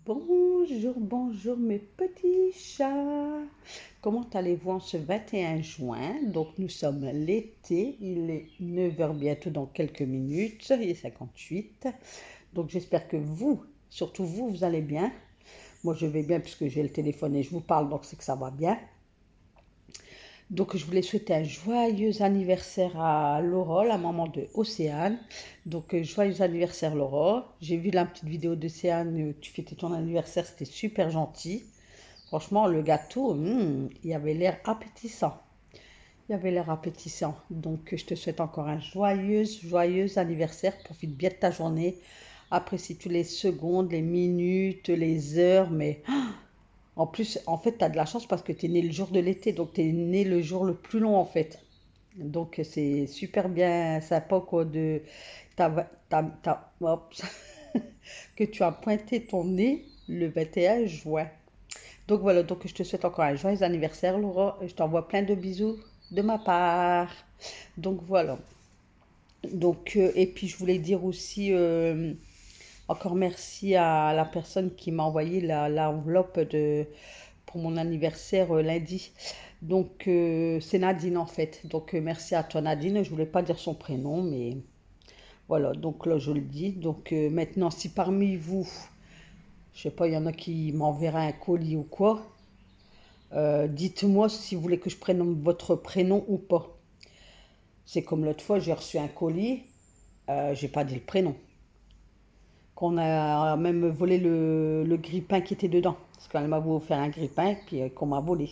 Bonjour, bonjour mes petits chats. Comment allez-vous en ce 21 juin? Donc nous sommes l'été, il est 9 heures bientôt dans quelques minutes, il est 58. Donc j'espère que vous, surtout vous, vous allez bien. Moi je vais bien puisque j'ai le téléphone et je vous parle, donc c'est que ça va bien. Donc je voulais souhaiter un joyeux anniversaire à Laura, la maman de Océane. Donc joyeux anniversaire Laura. J'ai vu la petite vidéo d'Océane, tu fêtais ton anniversaire, c'était super gentil. Franchement, le gâteau, il avait l'air appétissant. Il avait l'air appétissant. Donc je te souhaite encore un joyeux anniversaire. Profite bien de ta journée. Apprécie toutes les secondes, les minutes, les heures, mais en plus, en fait, tu as de la chance parce que tu es né le jour de l'été, donc tu es né le jour le plus long en fait. Donc c'est super bien sympa quoi, hop, que tu as pointé ton nez le 21 juin. Donc voilà, donc je te souhaite encore un joyeux anniversaire Laura. Je t'envoie plein de bisous de ma part. Donc voilà. Donc, et puis je voulais dire aussi encore merci à la personne qui m'a envoyé l'enveloppe pour mon anniversaire lundi. Donc, c'est Nadine en fait. Donc, merci à toi Nadine. Je voulais pas dire son prénom, mais voilà. Donc là, je le dis. Donc, maintenant, si parmi vous, je sais pas, il y en a qui m'enverraient un colis ou quoi, dites-moi si vous voulez que je prenne votre prénom ou pas. C'est comme l'autre fois, j'ai reçu un colis, j'ai pas dit le prénom. Qu'on a même volé le grille-pain qui était dedans. Parce qu'elle m'a offert un grille-pain, puis qu'on m'a volé.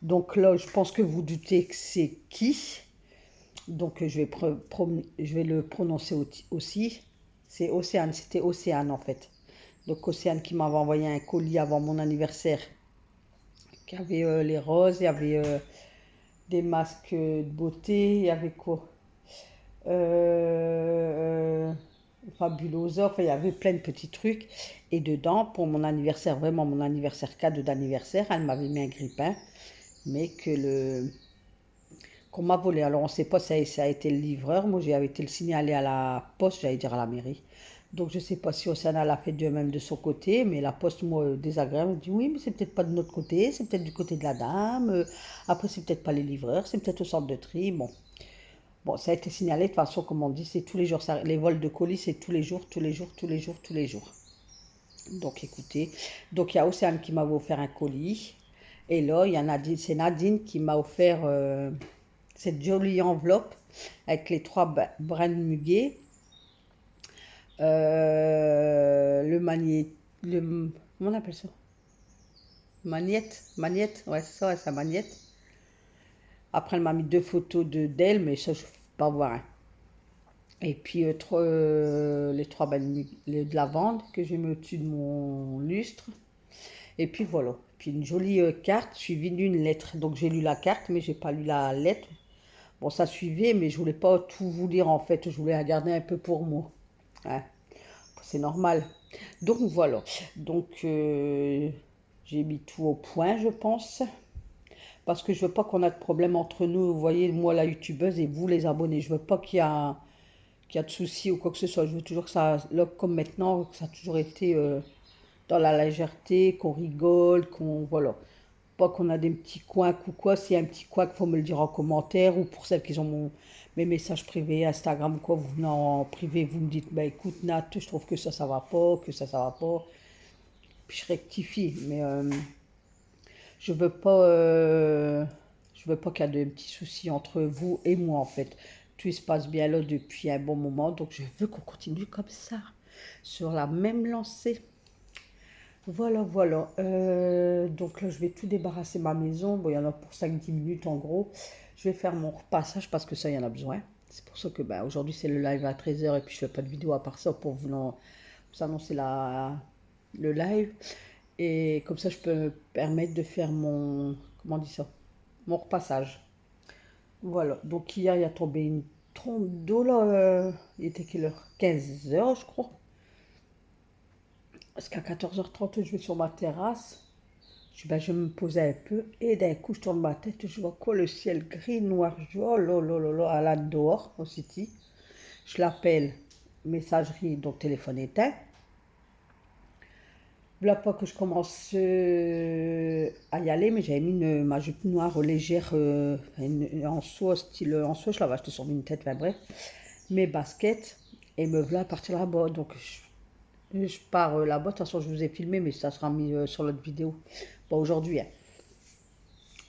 Donc là, je pense que vous doutez que c'est qui. Donc je vais le prononcer aussi. C'est Océane, c'était Océane en fait. Donc Océane qui m'avait envoyé un colis avant mon anniversaire. Qui avait les roses, il y avait des masques de beauté, il y avait quoi euh, Fabulosa, enfin il y avait plein de petits trucs. Et dedans, pour mon anniversaire, vraiment mon anniversaire, cadeau d'anniversaire, elle m'avait mis un grille-pain, mais qu'on m'a volé. Alors on ne sait pas si ça a été le livreur, moi j'avais été le signaler à la poste, j'allais dire à la mairie. Donc je ne sais pas si Osana l'a fait de même de son côté, mais la poste, moi, désagréable, me dit oui, mais c'est peut-être pas de notre côté, c'est peut-être du côté de la dame. Après, c'est peut-être pas les livreurs, c'est peut-être au centre de tri. Bon, bon, ça a été signalé. De toute façon, comme on dit, c'est tous les jours. Les vols de colis, c'est tous les jours, tous les jours, tous les jours, tous les jours. Donc, écoutez. Donc, il y a Océane qui m'avait offert un colis. Et là, il y a Nadine, c'est Nadine qui m'a offert cette jolie enveloppe avec les trois brins de muguet. Le magnet. Comment on appelle ça? Magnette. Magnette, ouais, c'est ça, ouais, c'est magnette. Après, elle m'a mis deux photos d'elle, mais ça, je ne peux pas voir, hein. Et puis les trois de lavande que j'ai mis au-dessus de mon lustre. Et puis voilà. Puis une jolie carte suivie d'une lettre. Donc j'ai lu la carte, mais j'ai pas lu la lettre. Bon, ça suivait, mais je voulais pas tout vous lire en fait. Je voulais la garder un peu pour moi. Ouais, c'est normal. Donc voilà. Donc j'ai mis tout au point, je pense. Parce que je veux pas qu'on ait de problème entre nous. Vous voyez, moi la youtubeuse et vous les abonnés. Je veux pas qu'il y a de soucis ou quoi que ce soit. Je veux toujours que ça, là, comme maintenant, que ça a toujours été dans la légèreté, qu'on rigole, qu'on, voilà. Pas qu'on a des petits couacs ou quoi. S'il y a un petit couac, il faut me le dire en commentaire ou pour celles qui ont mes messages privés, Instagram ou quoi, vous venez en privé, vous me dites, bah écoute Nat, je trouve que ça va pas, que ça va pas. Puis je rectifie, mais je veux pas, je veux pas qu'il y ait de petits soucis entre vous et moi en fait. Tout se passe bien là depuis un bon moment, donc je veux qu'on continue comme ça, sur la même lancée. Voilà, voilà. Donc là, je vais tout débarrasser ma maison. Bon, il y en a pour 5-10 minutes en gros. Je vais faire mon repassage parce que ça, il y en a besoin. C'est pour ça que bah, aujourd'hui, c'est le live à 13 h et puis je fais pas de vidéo à part ça pour vous annoncer le live. Et comme ça, je peux me permettre de faire comment on dit ça? Mon repassage. Voilà. Donc hier, il y a tombé une trompe d'eau là. Il était quelle heure? 15 h, je crois. Parce qu'à 14h30, je vais sur ma terrasse. Ben, je me posais un peu et d'un coup, je tourne ma tête, je vois quoi, le ciel gris, noir. Je dis, oh là là là là, à dehors, au City. Je l'appelle, messagerie, donc téléphone éteint. Voilà pas que je commence à y aller, mais j'avais mis ma jupe noire légère en soie, style en soie, je l'avais acheté sur Vinted, enfin bref. Mes baskets, et me voilà partir là-bas. Donc je pars là-bas, de toute façon je vous ai filmé, mais ça sera mis sur l'autre vidéo. Pas aujourd'hui, hein.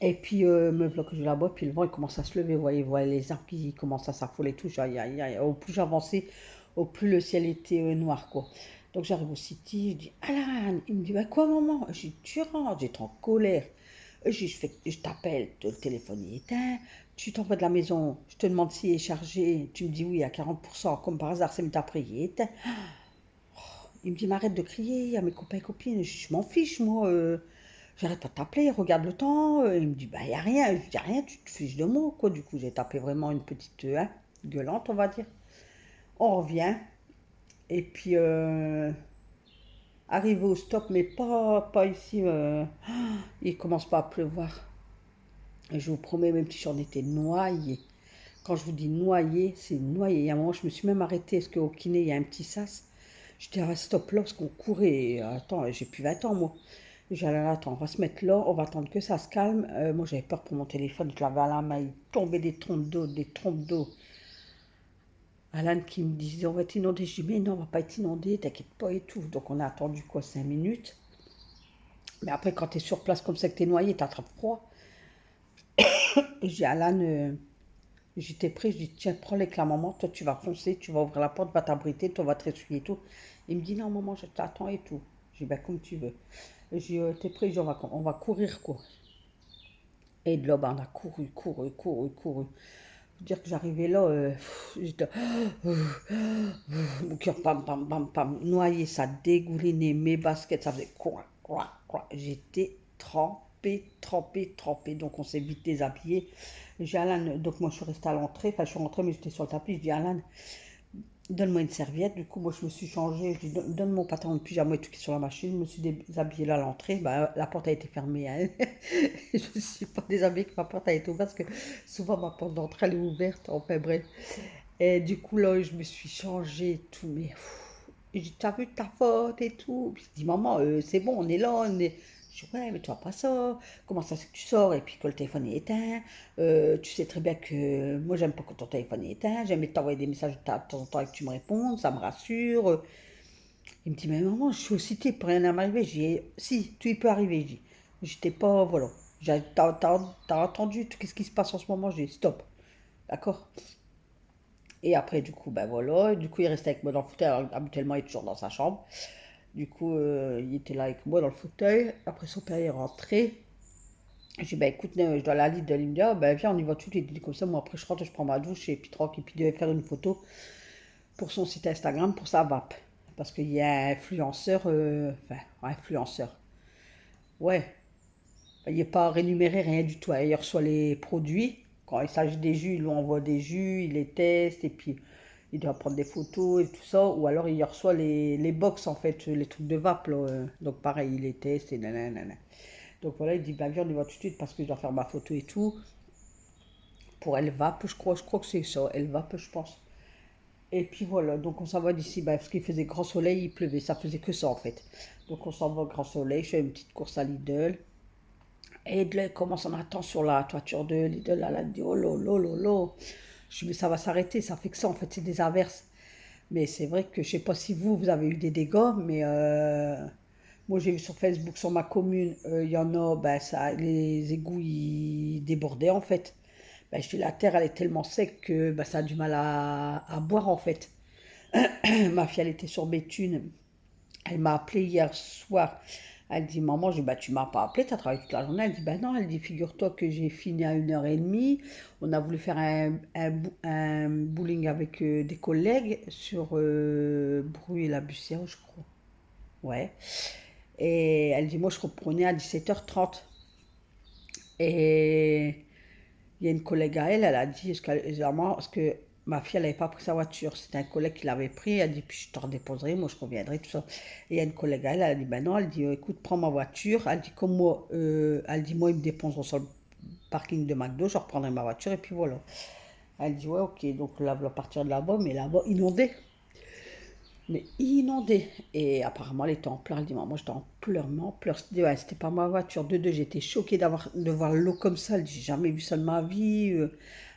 Et puis me voilà que je vais là-bas, puis le vent il commence à se lever, vous voyez les arbres qui commencent à s'affoler et tout. Aïe, aïe, aïe. Au plus j'avançais, au plus le ciel était noir, quoi. Donc j'arrive au city, je dis Alan, il me dit bah quoi maman? Je dis tu rentres, j'étais en colère. Je t'appelle, le téléphone est éteint, tu t'en vas de la maison, je te demande s'il est chargé, tu me dis oui à 40%, comme par hasard, c'est mis après, il est éteint. Il me dit, mais arrête de crier à mes copains et copines. Je m'en fiche, moi. J'arrête pas de t'appeler, regarde le temps. Il me dit, bah, y a rien. Je dis, rien, tu te fiches de moi, quoi. Du coup, j'ai tapé vraiment une petite gueulante, on va dire. On revient. Et puis, arrivé au stop, mais pas ici. Il commence pas à pleuvoir. Et je vous promets, même si j'en étais noyée. Quand je vous dis noyée, c'est noyée. Il y a un moment, je me suis même arrêtée. Est-ce qu'au kiné, il y a un petit sas? Je dis, ah, stop là, parce qu'on courait. Attends, j'ai plus 20 ans, moi. J'ai dit, attends, on va se mettre là, on va attendre que ça se calme. Moi, j'avais peur pour mon téléphone, je l'avais à la main, il tombait des trompes d'eau, des trompes d'eau. Alan qui me disait, on va être inondé. Je dis, mais non, on va pas être inondé, t'inquiète pas et tout. Donc, on a attendu quoi, 5 minutes. Mais après, quand t'es sur place comme ça, que t'es noyé, t'attrapes froid. Et j'ai Alan, j'étais prêt, je dis, tiens, prends les clés à maman, toi, tu vas foncer, tu vas ouvrir la porte, va t'abriter, toi, va te ressuyer et tout. Il me dit, non, maman, je t'attends et tout. J'ai dit, ben, comme tu veux. J'ai dit, t'es prêt, on va courir, quoi. Et de là, ben, on a couru, couru, couru, couru. Faut dire que j'arrivais là, j'étais, mon cœur, pam, pam, pam, pam, noyé, ça dégoulinait, mes baskets, ça faisait quoi, quoi, quoi. J'étais trempée, trempée, trempée. Donc on s'est vite déshabillé. J'ai Alan, donc moi je suis restée à l'entrée, enfin je suis rentrée, mais j'étais sur le tapis. Je dis Alan, donne-moi une serviette. Du coup, moi je me suis changée. Je dis donne mon pantalon de pyjama et tout qui est sur la machine. Je me suis déshabillée là à l'entrée. Bah, la porte a été fermée, hein. Je ne suis pas déshabillée que ma porte a été ouverte parce que souvent ma porte d'entrée elle est ouverte. Enfin bref. Et du coup, là, je me suis changée et tout. Mais j'ai dit, t'as vu ta faute et tout. Puis je dis, maman, c'est bon, on est là. On est... Je dis, ouais, mais tu vois pas ça. Comment ça, c'est que tu sors et puis que le téléphone est éteint? Tu sais très bien que moi, j'aime pas quand ton téléphone est éteint. J'aime t'envoyer des messages de temps en temps et que tu me répondes. Ça me rassure. Il me dit, mais maman, je suis au cité, pour rien à m'arriver. J'ai dit, si, tout il peut arriver. J'ai dit, j'étais pas, voilà. T'as entendu qu'est-ce qui se passe en ce moment? J'ai dit, stop. D'accord? Et après, du coup, ben voilà. Du coup, il restait avec moi dans le fauteuil. Alors, habituellement, il est toujours dans sa chambre. Du coup, il était là avec moi dans le fauteuil. Après, son père est rentré. J'ai dit, bah écoute, je dois aller à Lidl. Il me dit, ah, ben viens, on y va tout de suite. Il dit comme ça, moi après, je rentre, je prends ma douche et puis tranquille. Et puis, il devait faire une photo pour son site Instagram, pour sa vape. Parce qu'il y a un influenceur, enfin, un influenceur. Ouais, il n'est pas rémunéré, rien du tout. Il reçoit les produits. Quand il s'agit des jus, il lui envoie des jus, il les teste et puis il doit prendre des photos et tout ça. Ou alors il reçoit les box en fait, les trucs de vape. Là. Donc pareil, il les teste et nanana. Donc voilà, il dit bah viens, on y va tout de suite parce que je dois faire ma photo et tout. Pour elle vape, je crois que c'est ça, elle vape, je pense. Et puis voilà, donc on s'en va d'ici, bah, parce qu'il faisait grand soleil, il pleuvait, ça faisait que ça en fait. Donc on s'en va au grand soleil, je fais une petite course à Lidl. Et de là, il commence, on attend sur la toiture de Lidl, là, elle dit, oh lolo, lolo. Je dis, mais ça va s'arrêter, ça fait que ça, en fait, c'est des averses. Mais c'est vrai que je sais pas si vous avez eu des dégâts, mais moi j'ai vu sur Facebook, sur ma commune, il y en a, ben, ça, les égouts, ils débordaient, en fait. Ben, je dis, la terre, elle est tellement sec que ben, ça a du mal à boire, en fait. Ma fille, elle était sur Béthune. Elle m'a appelé hier soir. Elle dit, maman, je dis, bah, tu m'as pas appelé, tu as travaillé toute la journée. Elle dit, bah non, elle dit, figure-toi que j'ai fini à 1h30. On a voulu faire un bowling avec des collègues sur Bruy et la Bussière, je crois. Ouais. Et elle dit, moi, je reprenais à 17h30. Et il y a une collègue à elle, elle a dit, parce que ma fille, elle n'avait pas pris sa voiture. C'était un collègue qui l'avait pris. Elle a dit, puis je te redéposerai, moi je reviendrai, tout ça. Et il y a une collègue à elle, elle a dit, ben non, elle dit, écoute, prends ma voiture. Elle dit, comme moi, elle dit, moi, ils me déposeront sur le parking de McDo, je reprendrai ma voiture, et puis voilà. Elle dit, ouais, ok, donc là, on va partir de là-bas, mais là-bas, inondé. mais inondée. Et apparemment, elle était en pleurs. Elle dit, moi, j'étais en pleurs, mais en pleurs. Je dis, ouais, c'était pas ma voiture. De deux, j'étais choquée de voir l'eau comme ça. Elle dit, j'ai jamais vu ça de ma vie.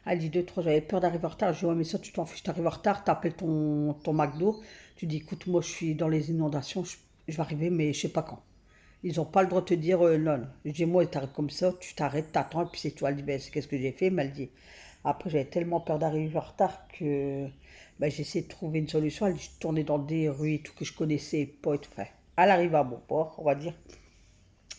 Elle dit, deux, trois, j'avais peur d'arriver en retard. Je dis, ouais, mais ça, tu t'en fiches, t'arrives en retard, t'appelles ton McDo. Tu dis, écoute, moi, je suis dans les inondations, je vais arriver, mais je sais pas quand. Ils n'ont pas le droit de te dire non, non. Je dis, moi, t'arrives comme ça, tu t'arrêtes, t'attends, et puis c'est tout. Elle dit, ben, c'est qu'est-ce que j'ai fait? Mais elle dit, après, j'avais tellement peur d'arriver en retard que ben, j'ai essayé de trouver une solution. Elle dit, je tournais dans des rues et tout que je connaissais pas et tout. Enfin, elle arrive à bon port, on va dire.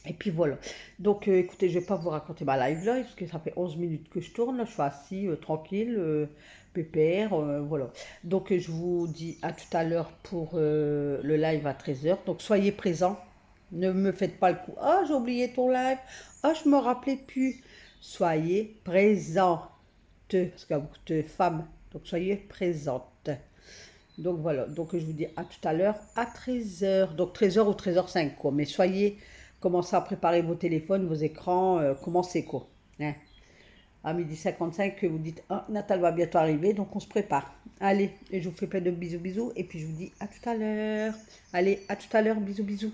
Et puis voilà. Donc, écoutez, je vais pas vous raconter ma live là, parce que ça fait 11 minutes que je tourne. Là, je suis assis, tranquille, pépère, voilà. Donc, je vous dis à tout à l'heure pour le live à 13h. Donc, soyez présents. Ne me faites pas le coup. Ah, j'ai oublié ton live. Ah, je me rappelais plus. Soyez présentes. Parce qu'il y a beaucoup de femmes. Donc, soyez présentes. Donc, voilà. Donc, je vous dis à tout à l'heure à 13h. Donc, 13h ou 13h05, quoi. Mais soyez, commencez à préparer vos téléphones, vos écrans. Commencez, quoi. Hein. À 12h55, que vous dites, ah, Natal va bientôt arriver, donc on se prépare. Allez, et je vous fais plein de bisous, bisous. Et puis, je vous dis à tout à l'heure. Allez, à tout à l'heure. Bisous, bisous.